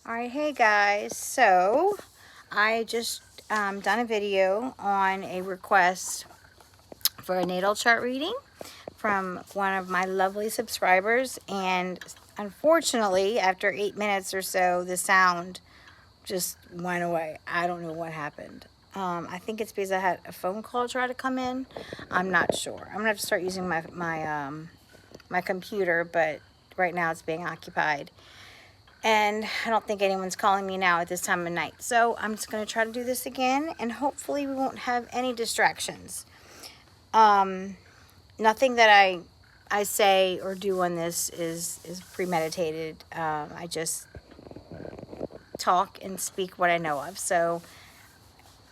All right, hey guys. So I just done a video on a request for a natal chart reading from one of my lovely subscribers, and unfortunately, after 8 minutes or so, the sound just went away. I don't know what happened. I think it's because I had a phone call try to come in. I'm not sure. I'm gonna have to start using my computer, but right now it's being occupied. And I don't think anyone's calling me now at this time of night. So I'm just going to try to do this again, and hopefully we won't have any distractions. Nothing that I say or do on this is premeditated. I just talk and speak what I know of. So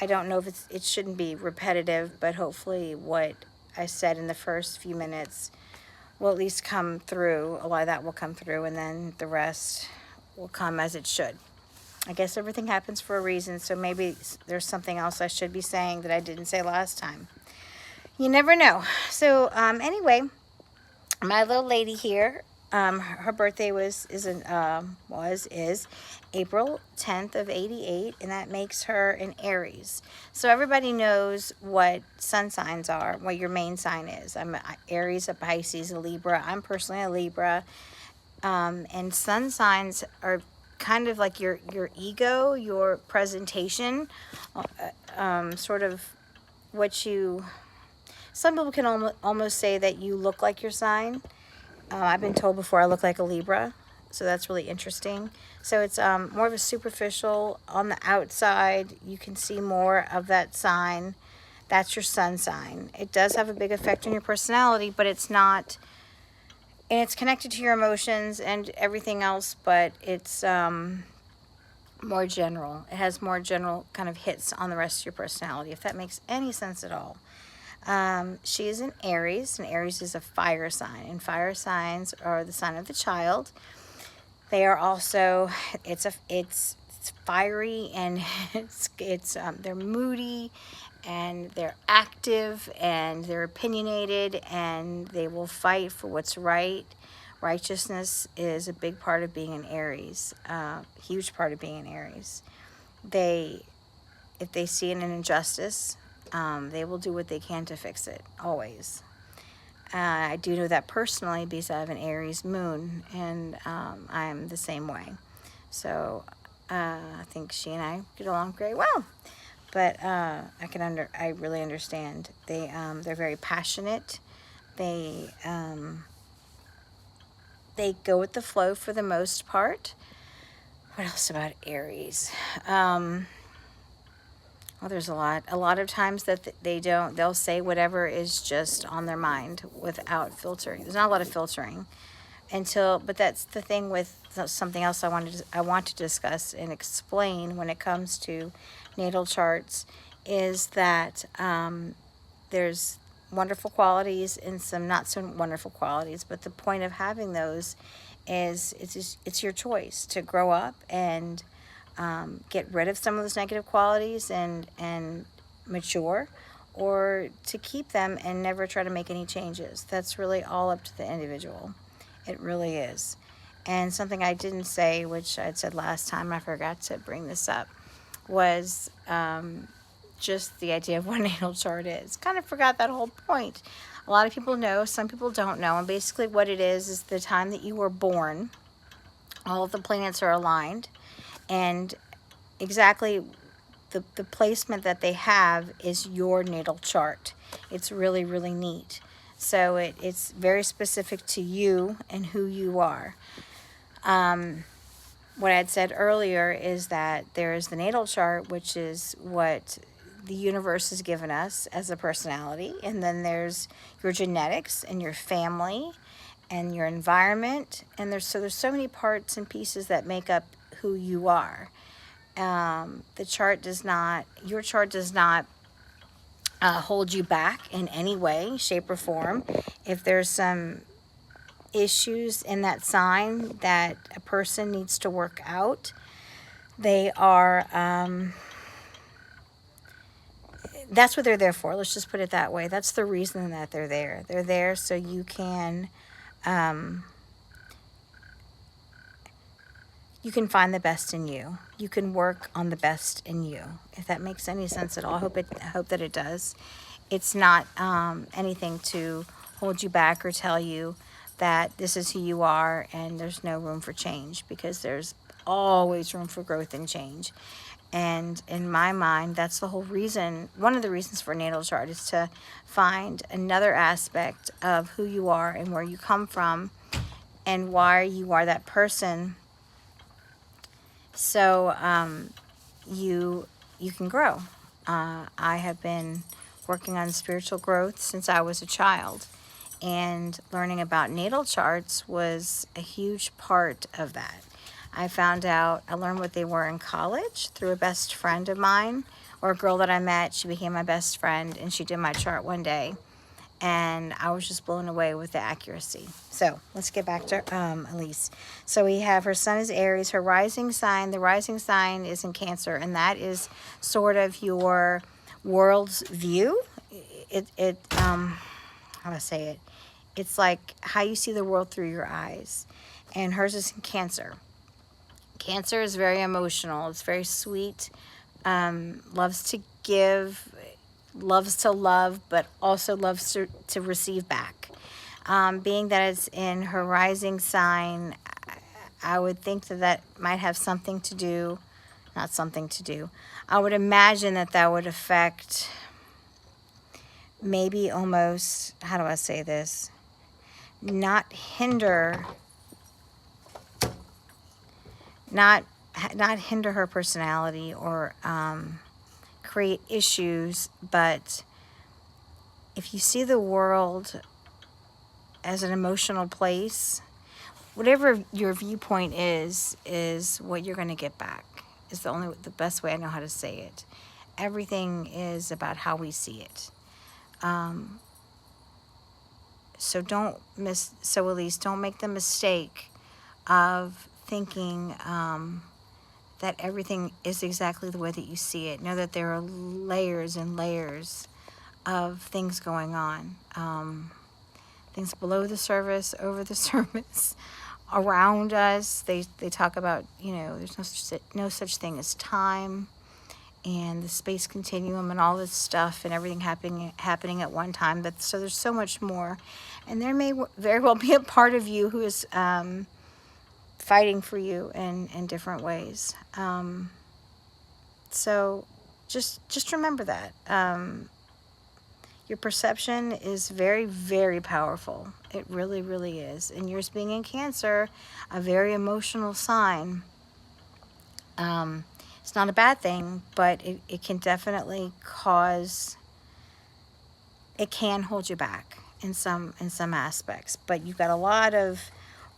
I don't know if it shouldn't be repetitive, but hopefully what I said in the first few minutes will at least come through. A lot of that will come through, and then the rest will come as it should. I guess everything happens for a reason, so maybe there's something else I should be saying that I didn't say last time. You never know. So anyway, my little lady here, her birthday is April 10th of 88, and that makes her an Aries. So everybody knows what sun signs are, what your main sign is. I'm an Aries, a Pisces, a Libra. I'm personally a Libra. And sun signs are kind of like your ego, your presentation, sort of what you, some people can almost say that you look like your sign. I've been told before I look like a Libra, so that's really interesting. So it's more of a superficial, on the outside, you can see more of that sign. That's your sun sign. It does have a big effect on your personality, but it's not, and it's connected to your emotions and everything else, but it's more general. It has more general kind of hits on the rest of your personality, if that makes any sense at all. She is an Aries, and Aries is a fire sign, and fire signs are the sign of the child. They are also, it's fiery, and they're moody, and they're active, and they're opinionated, and they will fight for what's right. Righteousness is a big part of being an Aries, huge part of being an Aries. If they see an injustice, they will do what they can to fix it, always. I do know that personally because I have an Aries moon, and I'm the same way. So I think she and I get along very well. But I really understand. They're very passionate. They go with the flow for the most part. What else about Aries? Well, there's a lot of times that they'll say whatever is just on their mind without filtering. There's not a lot of filtering but that's the thing with something else I want to discuss and explain when it comes to natal charts, is that there's wonderful qualities and some not so wonderful qualities, but the point of having those is it's your choice to grow up and get rid of some of those negative qualities and mature, or to keep them and never try to make any changes. That's really all up to the individual. It really is. And something I didn't say, which I'd said last time, I forgot to bring this up, was just the idea of what a natal chart is. Kind of forgot that whole point. A lot of people know, some people don't know, and basically what it is the time that you were born, all of the planets are aligned, and exactly the placement that they have is your natal chart. It's really, really neat. So it's very specific to you and who you are. What I had said earlier is that there is the natal chart, which is what the universe has given us as a personality. And then there's your genetics and your family and your environment. And there's so many parts and pieces that make up who you are. Your chart does not hold you back in any way, shape, or form. If there's some issues in that sign that a person needs to work out, they are, that's what they're there for. Let's just put it that way. That's the reason that they're there. They're there so you can you can find the best in you. You can work on the best in you. If that makes any sense at all, I hope that it does. It's not anything to hold you back or tell you that this is who you are and there's no room for change, because there's always room for growth and change. And in my mind, that's the whole reason, one of the reasons for a natal chart is to find another aspect of who you are and where you come from and why you are that person. So you can grow. I have been working on spiritual growth since I was a child, and learning about natal charts was a huge part of that. I learned what they were in college through a best friend of mine, or a girl that I met. She became my best friend, and she did my chart one day, and I was just blown away with the accuracy. So let's get back to Elise. So we have her sun is Aries, her rising sign. The rising sign is in Cancer, and that is sort of your world's view. How do I say it? It's like how you see the world through your eyes, and hers is in Cancer. Cancer is very emotional. It's very sweet. Loves to give, loves to love, but also loves to receive back. Being that it's in her rising sign, I would think that that might have something to do, not something to do. I would imagine that that would affect maybe almost, how do I say this? Not hinder, not hinder her personality or create issues, but if you see the world as an emotional place, whatever your viewpoint is what you're going to get back. Is the best way I know how to say it. Everything is about how we see it. So Elise, don't make the mistake of thinking that everything is exactly the way that you see it. Know that there are layers and layers of things going on. Things below the surface, over the surface, around us. They talk about, there's no such thing as time and the space continuum and all this stuff and everything happening at one time. So there's so much more. And there may very well be a part of you who is fighting for you in different ways. So just remember that. Your perception is very, very powerful. It really, really is. And yours being in Cancer, a very emotional sign. It's not a bad thing, but it can definitely it can hold you back in some aspects. But you've got a lot of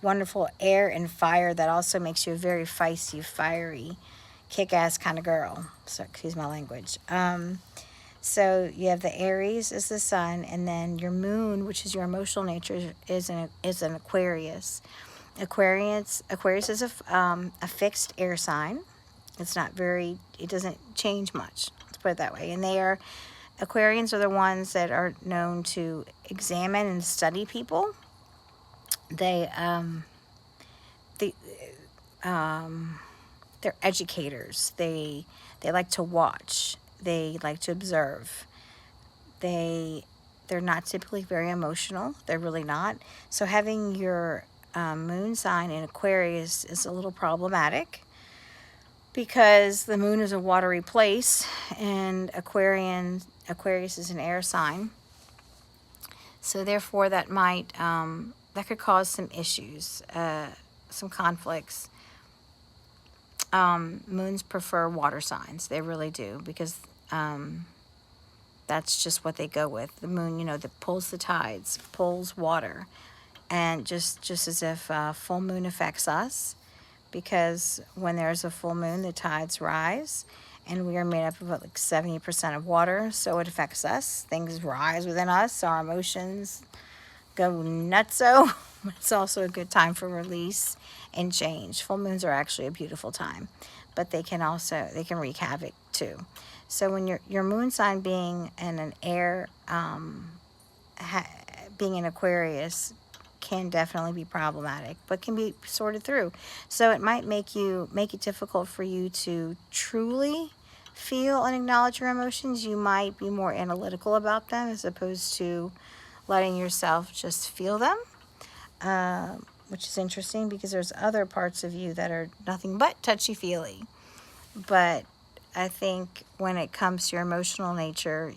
wonderful air and fire that also makes you a very feisty, fiery, kick-ass kind of girl. So excuse my language. So you have the Aries is the sun, and then your moon, which is your emotional nature, is an Aquarius. Aquarius is a fixed air sign. It doesn't change much. Let's put it that way. And Aquarians are the ones that are known to examine and study people. They're educators. They like to watch. They like to observe. They're not typically very emotional. They're really not. So having your moon sign in Aquarius is a little problematic, because the moon is a watery place and Aquarius is an air sign. So therefore that could cause some issues, some conflicts. Moons prefer water signs. They really do, because that's just what they go with. The moon, that pulls the tides, pulls water. And just as if full moon affects us, because when there's a full moon, the tides rise, and we are made up of like 70% of water, so it affects us. Things rise within us, our emotions go nutso. It's also a good time for release and change. Full moons are actually a beautiful time, but they can wreak havoc too. So when your moon sign being in an air, being in Aquarius, can definitely be problematic, but can be sorted through. So it might make it difficult for you to truly feel and acknowledge your emotions. You might be more analytical about them as opposed to letting yourself just feel them, which is interesting because there's other parts of you that are nothing but touchy-feely. But I think when it comes to your emotional nature,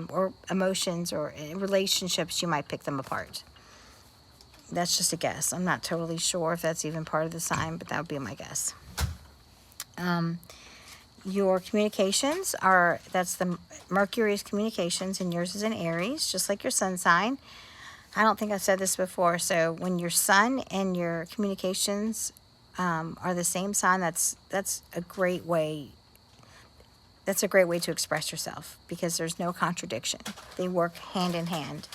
or emotions or relationships, you might pick them apart. That's just a guess. I'm not totally sure if that's even part of the sign, but that would be my guess. Your communications that's the Mercury's communications, and yours is in Aries, just like your sun sign. I don't think I've said this before. So when your sun and your communications are the same sign, that's a great way. That's a great way to express yourself because there's no contradiction. They work hand in hand,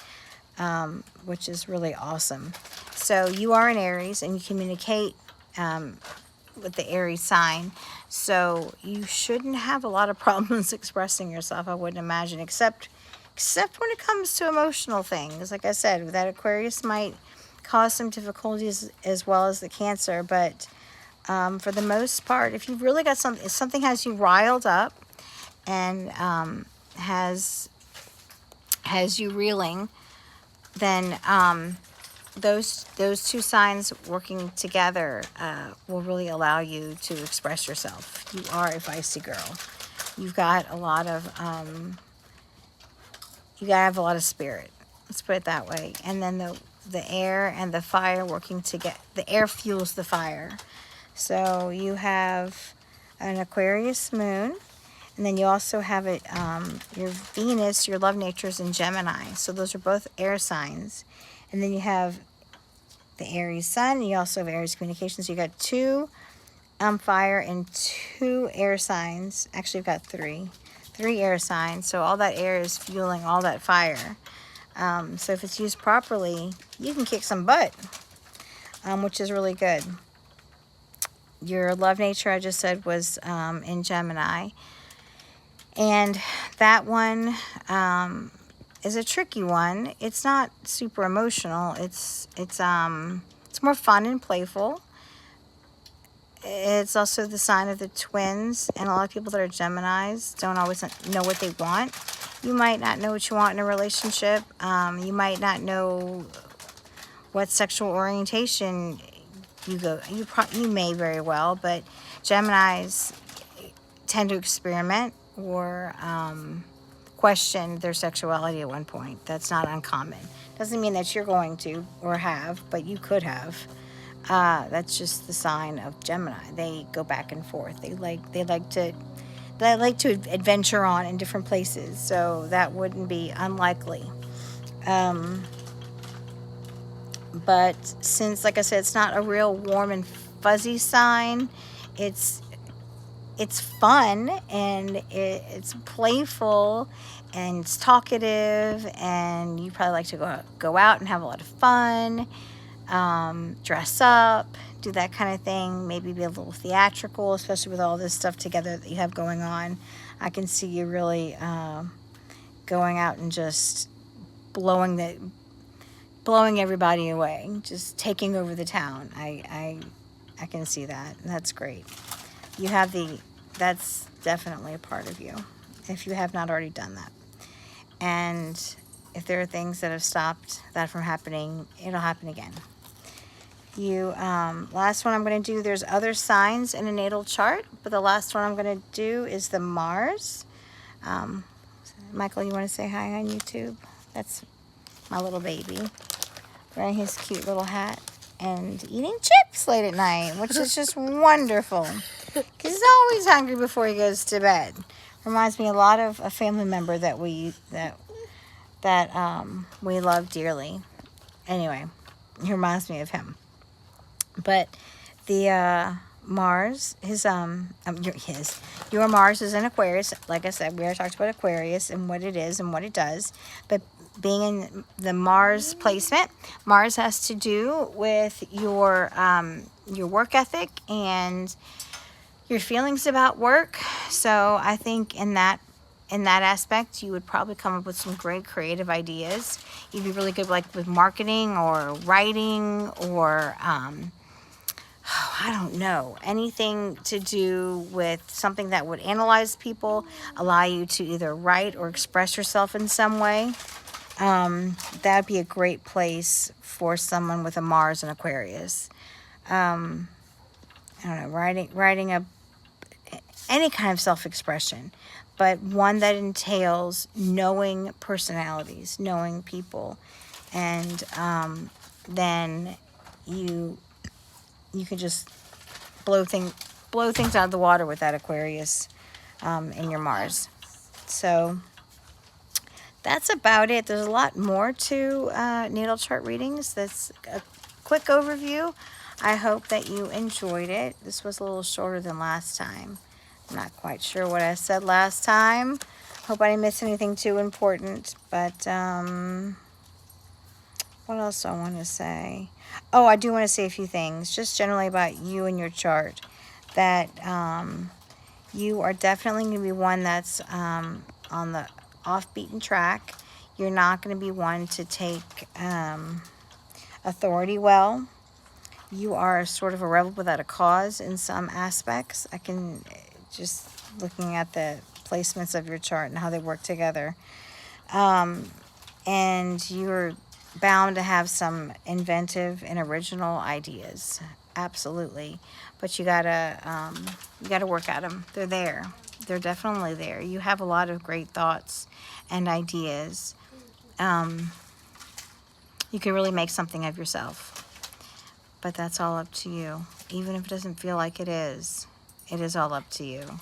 which is really awesome. So you are an Aries and you communicate with the Aries sign. So you shouldn't have a lot of problems expressing yourself, I wouldn't imagine, except when it comes to emotional things. Like I said, that Aquarius might cause some difficulties as well as the Cancer, but for the most part, if you've really got if something has you riled up and has you reeling, then those two signs working together will really allow you to express yourself. You are a feisty girl. You've got a lot of you gotta have a lot of spirit. Let's put it that way. And then the air and the fire working together. The air fuels the fire. So you have an Aquarius moon, and then you also have your Venus, your love nature is in Gemini. So those are both air signs. And then you have the Aries sun, and you also have Aries communications. So you got 2 fire and 2 air signs. Actually, you've got 3 air signs. So all that air is fueling all that fire. So if it's used properly, you can kick some butt, which is really good. Your love nature, I just said, was in Gemini. And that one is a tricky one. It's not super emotional. It's more fun and playful. It's also the sign of the twins, and a lot of people that are Geminis don't always know what they want. You might not know what you want in a relationship. You might not know what sexual orientation you may very well, but Geminis tend to experiment or question their sexuality at one point. That's not uncommon. Doesn't mean that you're going to or have, but you could have. That's just the sign of Gemini. They go back and forth. They like to adventure on in different places, so that wouldn't be unlikely. But since, like I said, it's not a real warm and fuzzy sign, it's fun and it's playful and it's talkative, and you probably like to go out and have a lot of fun, dress up, do that kind of thing, maybe be a little theatrical, especially with all this stuff together that you have going on. I can see you really going out and just blowing everybody away, just taking over the town. I can see that, and that's great. You have that's definitely a part of you, if you have not already done that. And if there are things that have stopped that from happening, it'll happen again. Last one I'm going to do, there's other signs in a natal chart, but the last one I'm going to do is the Mars. Michael, you want to say hi on YouTube? That's my little baby wearing his cute little hat and eating chips late at night, which is just wonderful. Because he's always hungry before he goes to bed. Reminds me a lot of a family member that we love dearly. Anyway, he reminds me of him. But the Mars, your Mars is in Aquarius. Like I said, we already talked about Aquarius and what it is and what it does. But being in the Mars placement, Mars has to do with your work ethic and your feelings about work. So I think in that in that aspect, you would probably come up with some great creative ideas. You'd be really good like with marketing or writing or I don't know, anything to do with something that would analyze people, allow you to either write or express yourself in some way. That'd be a great place for someone with a Mars and Aquarius. I don't know, writing any kind of self-expression, but one that entails knowing personalities, knowing people, and then you can just blow things out of the water with that Aquarius in your Mars. So that's about it. There's a lot more to natal chart readings. That's a quick overview. I hope that you enjoyed it. This was a little shorter than last time. I'm not quite sure what I said last time. Hope I didn't miss anything too important. But what else do I want to say? Oh, I do want to say a few things, just generally about you and your chart. That you are definitely going to be one that's on the off-beaten track. You're not going to be one to take authority well. You are sort of a rebel without a cause in some aspects. I can just looking at the placements of your chart and how they work together. And you're bound to have some inventive and original ideas. Absolutely. But you gotta work at them. They're there. They're definitely there. You have a lot of great thoughts and ideas. You can really make something of yourself. But that's all up to you. Even if it doesn't feel like it is all up to you.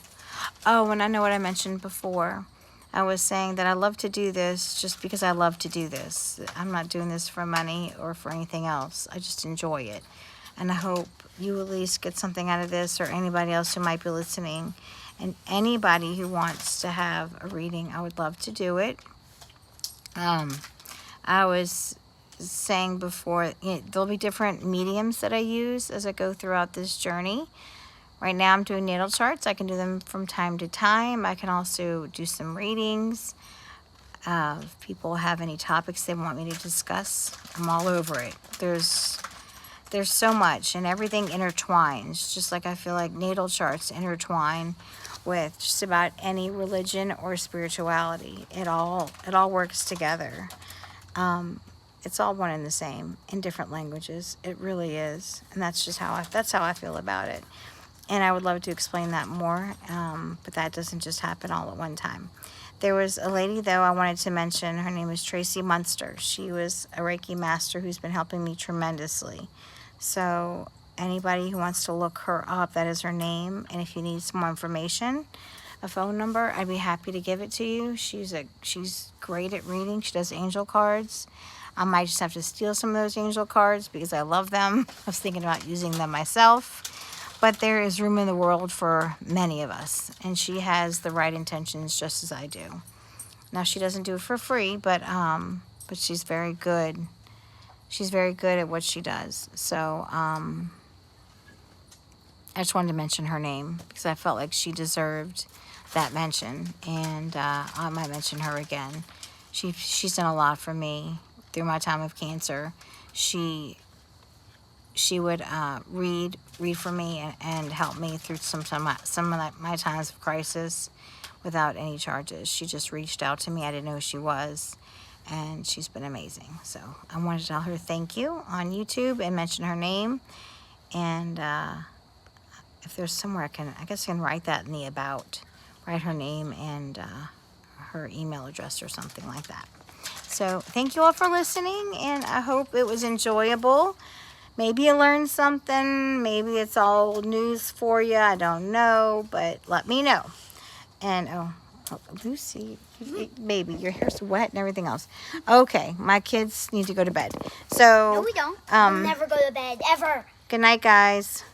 Oh, and I know what I mentioned before. I was saying that I love to do this just because I love to do this. I'm not doing this for money or for anything else. I just enjoy it. And I hope you at least get something out of this, or anybody else who might be listening. And anybody who wants to have a reading, I would love to do it. I was saying before, there'll be different mediums that I use as I go throughout this journey. Right now I'm doing natal charts. I can do them from time to time. I can also do some readings. If people have any topics they want me to discuss, I'm all over it. There's so much, and everything intertwines, just like I feel like natal charts intertwine with just about any religion or spirituality. It all works together. It's all one and the same in different languages. It really is, and that's how I feel about it. And I would love to explain that more, but that doesn't just happen all at one time. There was a lady, though, I wanted to mention. Her name is Tracy Munster. She was a Reiki master who's been helping me tremendously. So anybody who wants to look her up, that is her name. And if you need some more information, a phone number, I'd be happy to give it to you. She's great at reading. She does angel cards. I might just have to steal some of those angel cards because I love them. I was thinking about using them myself. But there is room in the world for many of us. And she has the right intentions just as I do. Now, she doesn't do it for free, but she's very good. She's very good at what she does. So I just wanted to mention her name because I felt like she deserved that mention. And I might mention her again. She's done a lot for me through my time of cancer. She would read for me and help me through some of my times of crisis without any charges. She just reached out to me. I didn't know who she was, and she's been amazing. So I wanted to tell her thank you on YouTube and mention her name. And if there's somewhere I guess I can write that in the about, write her name and her email address or something like that. So thank you all for listening, and I hope it was enjoyable. Maybe you learned something. Maybe it's all news for you. I don't know, but let me know. And, Lucy, baby, your hair's wet and everything else. Okay, my kids need to go to bed. So, no, we don't. We'll never go to bed, ever. Good night, guys.